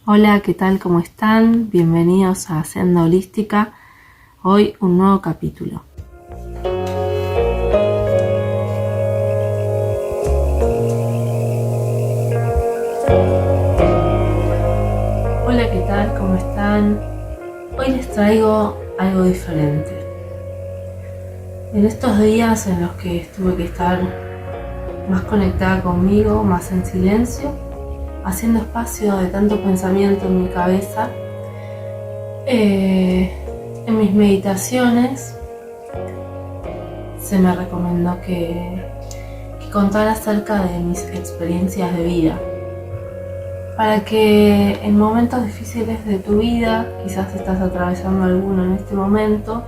Hola, ¿qué tal? ¿Cómo están? Bienvenidos a Senda Holística. Hoy un nuevo capítulo. Hola, ¿qué tal? ¿Cómo están? Hoy les traigo algo diferente. En estos días en los que tuve que estar más conectada conmigo, más en silencio, haciendo espacio de tanto pensamiento en mi cabeza, en mis meditaciones se me recomendó que contara acerca de mis experiencias de vida, para que en momentos difíciles de tu vida, quizás estás atravesando alguno en este momento,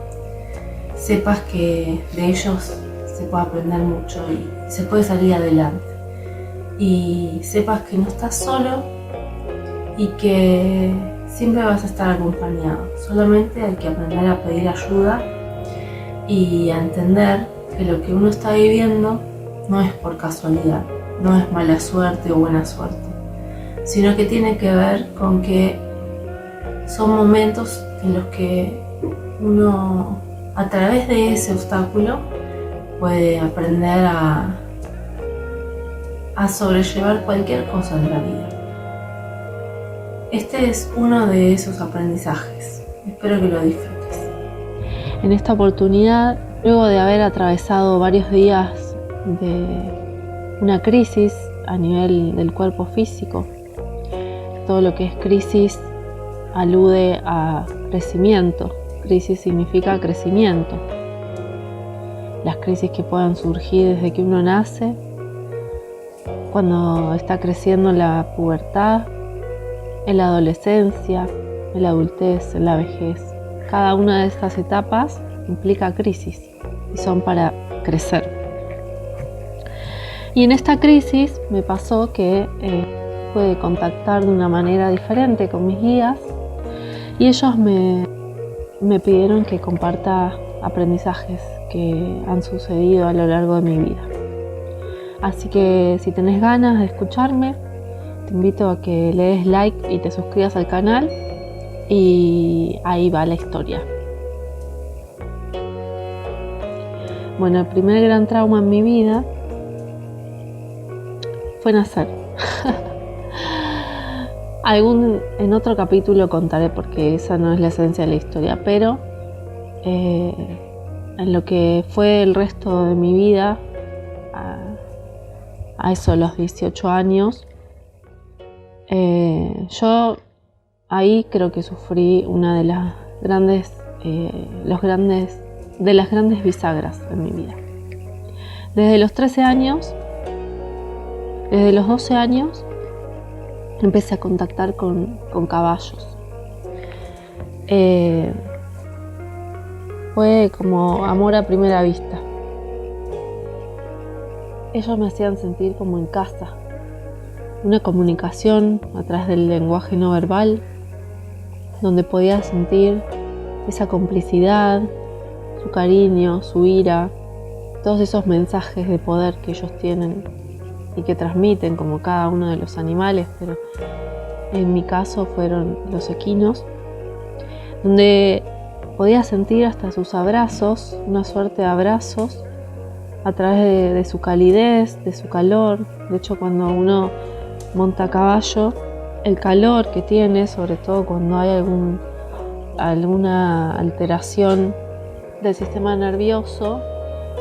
sepas que de ellos se puede aprender mucho y se puede salir adelante. Y sepas que no estás solo y que siempre vas a estar acompañado. Solamente hay que aprender a pedir ayuda y a entender que lo que uno está viviendo no es por casualidad, no es mala suerte o buena suerte, sino que tiene que ver con que son momentos en los que uno, a través de ese obstáculo, puede aprender a sobrellevar cualquier cosa en la vida. Este es uno de esos aprendizajes. Espero que lo disfrutes. En esta oportunidad, luego de haber atravesado varios días de una crisis a nivel del cuerpo físico, todo lo que es crisis alude a crecimiento. Crisis significa crecimiento. Las crisis que puedan surgir desde que uno nace, cuando está creciendo en la pubertad, en la adolescencia, en la adultez, en la vejez. Cada una de estas etapas implica crisis y son para crecer. Y en esta crisis me pasó que pude contactar de una manera diferente con mis guías y ellos me pidieron que comparta aprendizajes que han sucedido a lo largo de mi vida. Así que si tenés ganas de escucharme, te invito a que le des like y te suscribas al canal y ahí va la historia. Bueno, el primer gran trauma en mi vida fue nacer. En otro capítulo contaré porque esa no es la esencia de la historia, pero en lo que fue el resto de mi vida, a eso los 18 años, yo ahí creo que sufrí una de las grandes bisagras en mi vida. Desde los 13 años, desde los 12 años, empecé a contactar con caballos. Fue como amor a primera vista. Ellos me hacían sentir como en casa. Una comunicación a través del lenguaje no verbal, donde podía sentir esa complicidad, su cariño, su ira, todos esos mensajes de poder que ellos tienen y que transmiten como cada uno de los animales, pero en mi caso fueron los equinos, donde podía sentir hasta sus abrazos, una suerte de abrazos a través de su calidez, de su calor. De hecho, cuando uno monta a caballo, el calor que tiene, sobre todo cuando hay alguna alteración del sistema nervioso,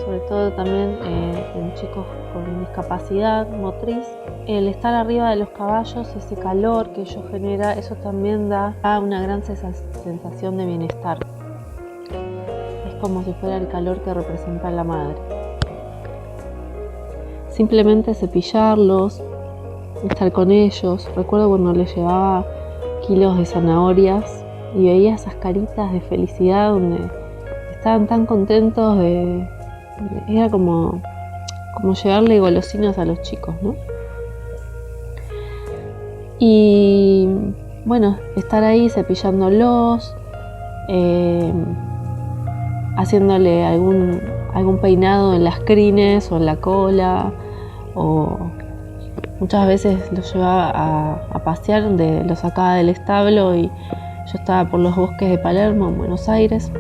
sobre todo también en chicos con discapacidad motriz, el estar arriba de los caballos, ese calor que ellos generan, eso también da una gran sensación de bienestar. Es como si fuera el calor que representa la madre. Simplemente cepillarlos, estar con ellos. Recuerdo cuando les llevaba kilos de zanahorias y veía esas caritas de felicidad donde estaban tan contentos era como llevarle golosinas a los chicos, ¿no? Y bueno, estar ahí cepillándolos, haciéndole algún peinado en las crines o en la cola, o Muchas veces los llevaba a pasear, los sacaba del establo y yo estaba por los bosques de Palermo, en Buenos Aires,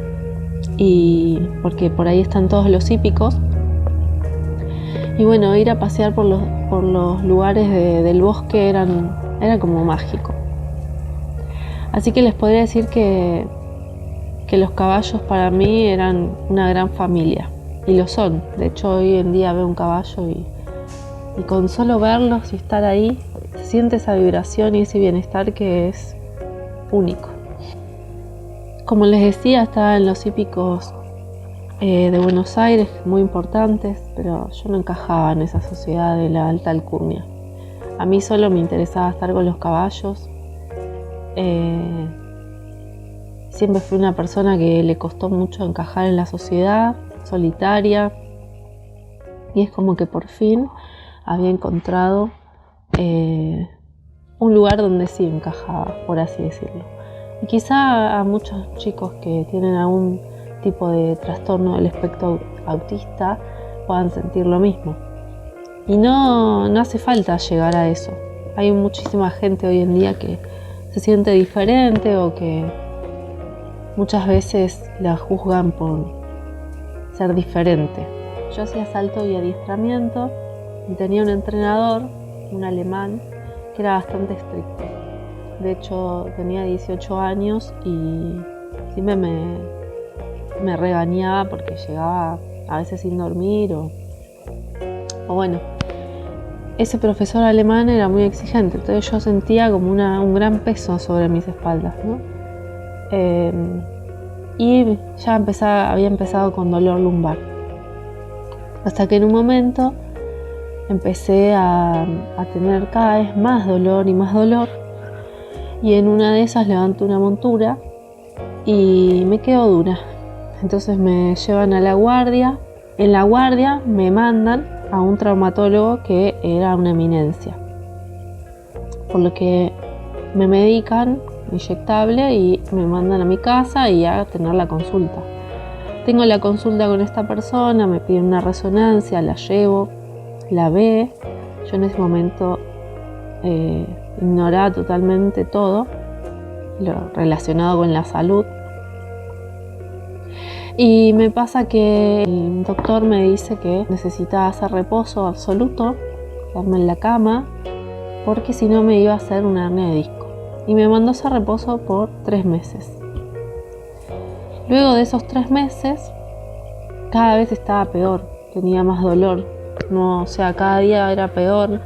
y porque por ahí están todos los hípicos. Y bueno, ir a pasear por los lugares del bosque era como mágico. Así que les podría decir que los caballos para mí eran una gran familia, y lo son. De hecho, hoy en día veo un caballo y con solo verlos y estar ahí, se siente esa vibración y ese bienestar que es único. Como les decía, estaba en los hípicos de Buenos Aires, muy importantes, pero yo no encajaba en esa sociedad de la alta alcurnia. A mí solo me interesaba estar con los caballos. Siempre fui una persona que le costó mucho encajar en la sociedad, solitaria, y es como que por fin había encontrado un lugar donde sí encajaba, por así decirlo. Y quizá a muchos chicos que tienen algún tipo de trastorno del espectro autista puedan sentir lo mismo. Y no hace falta llegar a eso. Hay muchísima gente hoy en día que se siente diferente o que muchas veces la juzgan por ser diferente. Yo hacía salto y adiestramiento y tenía un entrenador, un alemán, que era bastante estricto. De hecho, tenía 18 años y siempre me regañaba porque llegaba a veces sin dormir o bueno. Ese profesor alemán era muy exigente, entonces yo sentía como un gran peso sobre mis espaldas, ¿no? Y ya había empezado con dolor lumbar. Hasta que en un momento empecé a tener cada vez más dolor y más dolor. Y en una de esas levanto una montura y me quedo dura. Entonces me llevan a la guardia. En la guardia me mandan a un traumatólogo que era una eminencia. Por lo que me medican inyectable y me mandan a mi casa y a tener la consulta. Tengo la consulta con esta persona, me piden una resonancia, la llevo, la ve. Yo en ese momento ignoraba totalmente todo lo relacionado con la salud. Y me pasa que el doctor me dice que necesitaba hacer reposo absoluto, quedarme en la cama, porque si no me iba a hacer una hernia de disco. Y me mandó ese reposo por 3 meses. Luego de esos 3 meses, cada vez estaba peor, tenía más dolor. Cada día era peor,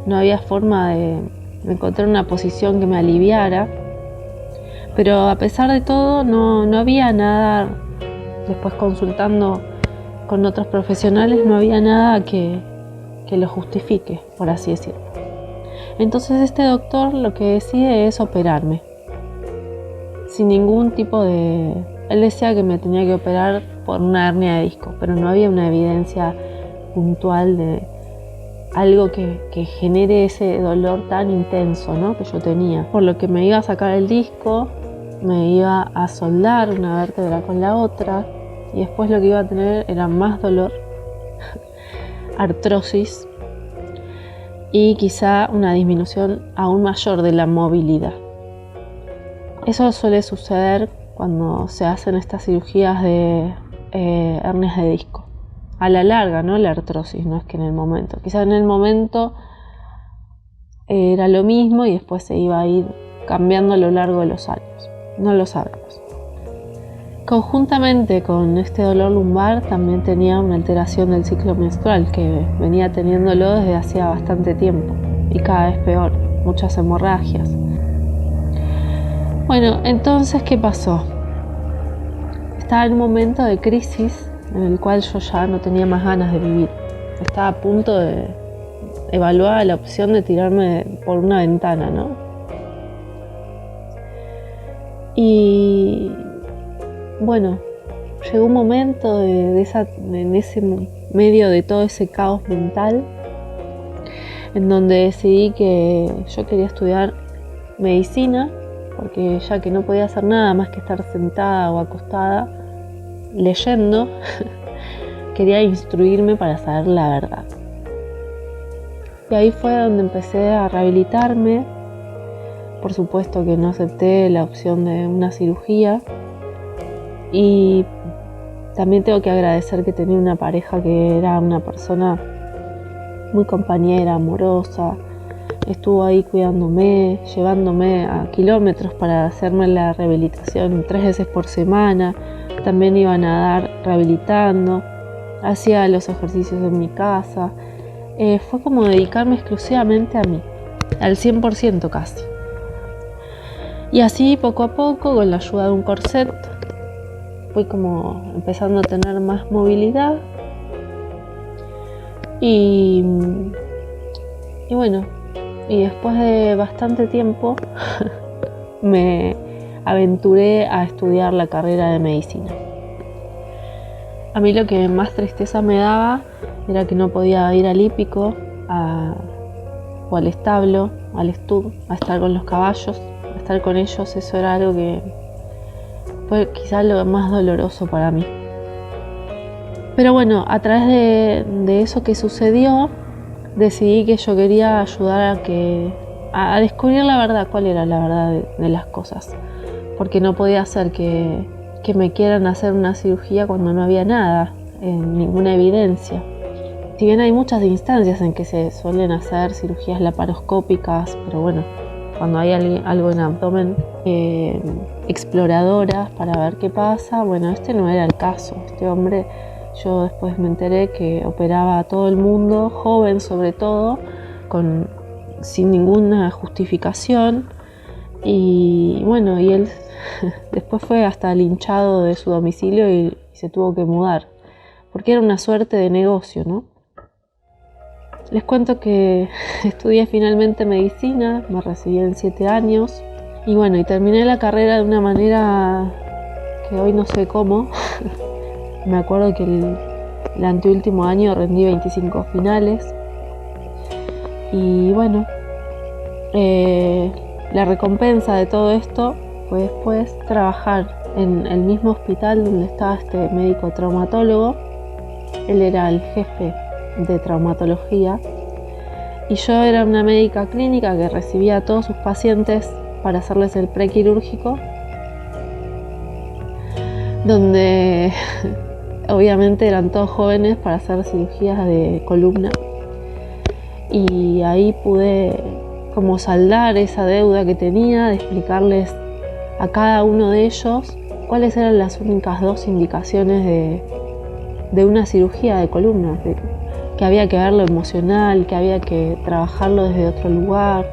no había forma de encontrar una posición que me aliviara. Pero a pesar de todo, no había nada. Después consultando con otros profesionales, no había nada que lo justifique, por así decirlo. Entonces este doctor lo que decide es operarme. Sin ningún tipo de... Él decía que me tenía que operar por una hernia de disco, pero no había una evidencia puntual de algo que genere ese dolor tan intenso, ¿no?, que yo tenía. Por lo que me iba a sacar el disco, me iba a soldar una vértebra con la otra y después lo que iba a tener era más dolor, artrosis y quizá una disminución aún mayor de la movilidad. Eso suele suceder cuando se hacen estas cirugías de hernias de disco. A la larga, ¿no?, la artrosis, no es que en el momento. Quizá en el momento era lo mismo y después se iba a ir cambiando a lo largo de los años. No lo sabemos. Conjuntamente con este dolor lumbar también tenía una alteración del ciclo menstrual que venía teniéndolo desde hacía bastante tiempo y cada vez peor, muchas hemorragias. Bueno, entonces, ¿qué pasó? Estaba en un momento de crisis en el cual yo ya no tenía más ganas de vivir. Estaba a punto de evaluar la opción de tirarme por una ventana, ¿no? Y bueno, llegó un momento en ese medio de todo ese caos mental en donde decidí que yo quería estudiar medicina, porque ya que no podía hacer nada más que estar sentada o acostada leyendo, quería instruirme para saber la verdad. Y ahí fue donde empecé a rehabilitarme. Por supuesto que no acepté la opción de una cirugía. Y también tengo que agradecer que tenía una pareja que era una persona muy compañera, amorosa. Estuvo ahí cuidándome, llevándome a kilómetros para hacerme la rehabilitación 3 veces por semana. También iba a nadar rehabilitando, hacía los ejercicios en mi casa. Fue como dedicarme exclusivamente a mí, al 100% casi. Y así poco a poco, con la ayuda de un corset, fui como empezando a tener más movilidad. Y bueno, y después de bastante tiempo me aventuré a estudiar la carrera de medicina. A mí lo que más tristeza me daba era que no podía ir al hípico o al establo, al estud, a estar con los caballos, a estar con ellos. Eso era algo que fue quizás lo más doloroso para mí. Pero bueno, a través de eso que sucedió, decidí que yo quería ayudar a descubrir la verdad, cuál era la verdad de las cosas. Porque no podía ser que me quieran hacer una cirugía cuando no había nada, ninguna evidencia. Si bien hay muchas instancias en que se suelen hacer cirugías laparoscópicas, pero bueno, cuando hay algo en el abdomen, exploradoras para ver qué pasa, bueno, este no era el caso. Este hombre, yo después me enteré que operaba a todo el mundo, joven sobre todo, sin ninguna justificación. Y bueno, y él después fue hasta linchado de su domicilio y se tuvo que mudar, porque era una suerte de negocio, ¿no? Les cuento que estudié finalmente medicina, me recibí en 7 años y bueno, y terminé la carrera de una manera que hoy no sé cómo. Me acuerdo que el anteúltimo año rendí 25 finales y bueno, la recompensa de todo esto fue después trabajar en el mismo hospital donde estaba este médico traumatólogo. Él era el jefe de traumatología y yo era una médica clínica que recibía a todos sus pacientes para hacerles el prequirúrgico, donde obviamente eran todos jóvenes para hacer cirugías de columna, y ahí pude como saldar esa deuda que tenía de explicarles a cada uno de ellos cuáles eran las únicas 2 indicaciones de una cirugía de columna, que había que ver lo emocional, que había que trabajarlo desde otro lugar.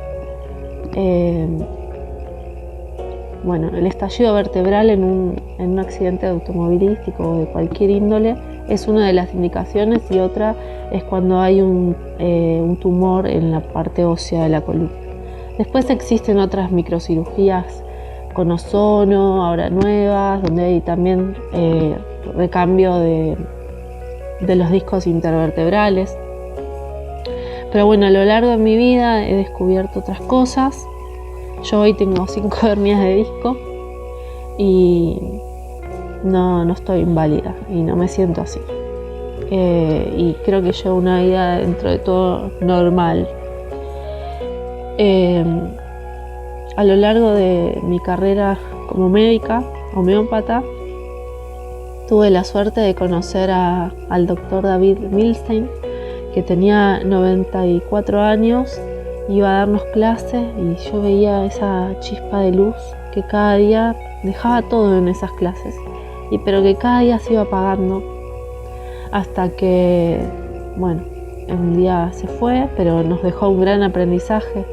Bueno, el estallido vertebral en un accidente automovilístico o de cualquier índole es una de las indicaciones, y otra es cuando hay un tumor en la parte ósea de la columna. Después existen otras microcirugías con ozono, ahora nuevas, donde hay también recambio de los discos intervertebrales. Pero bueno, a lo largo de mi vida he descubierto otras cosas. Yo hoy tengo 5 hernias de disco y no estoy inválida y no me siento así. Y creo que llevo una vida dentro de todo normal. A lo largo de mi carrera como médica homeópata, tuve la suerte de conocer al doctor David Milstein, que tenía 94 años, iba a darnos clases y yo veía esa chispa de luz que cada día dejaba todo en esas clases, pero que cada día se iba apagando, hasta que, bueno, un día se fue, pero nos dejó un gran aprendizaje,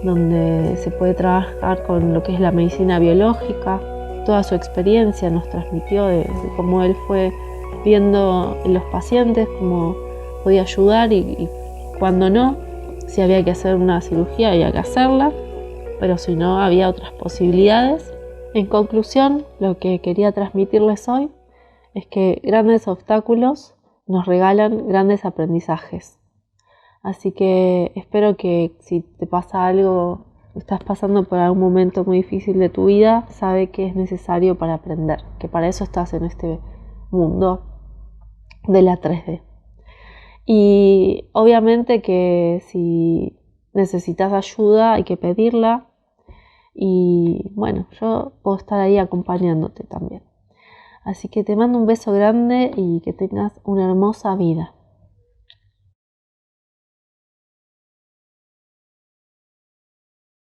donde se puede trabajar con lo que es la medicina biológica. Toda su experiencia nos transmitió de cómo él fue viendo en los pacientes, cómo podía ayudar y cuando no, si había que hacer una cirugía había que hacerla, pero si no había otras posibilidades. En conclusión, lo que quería transmitirles hoy es que grandes obstáculos nos regalan grandes aprendizajes. Así que espero que si te pasa algo, estás pasando por algún momento muy difícil de tu vida, sabe que es necesario para aprender, que para eso estás en este mundo de la 3D. Y obviamente que si necesitas ayuda hay que pedirla. Y bueno, yo puedo estar ahí acompañándote también. Así que te mando un beso grande y que tengas una hermosa vida.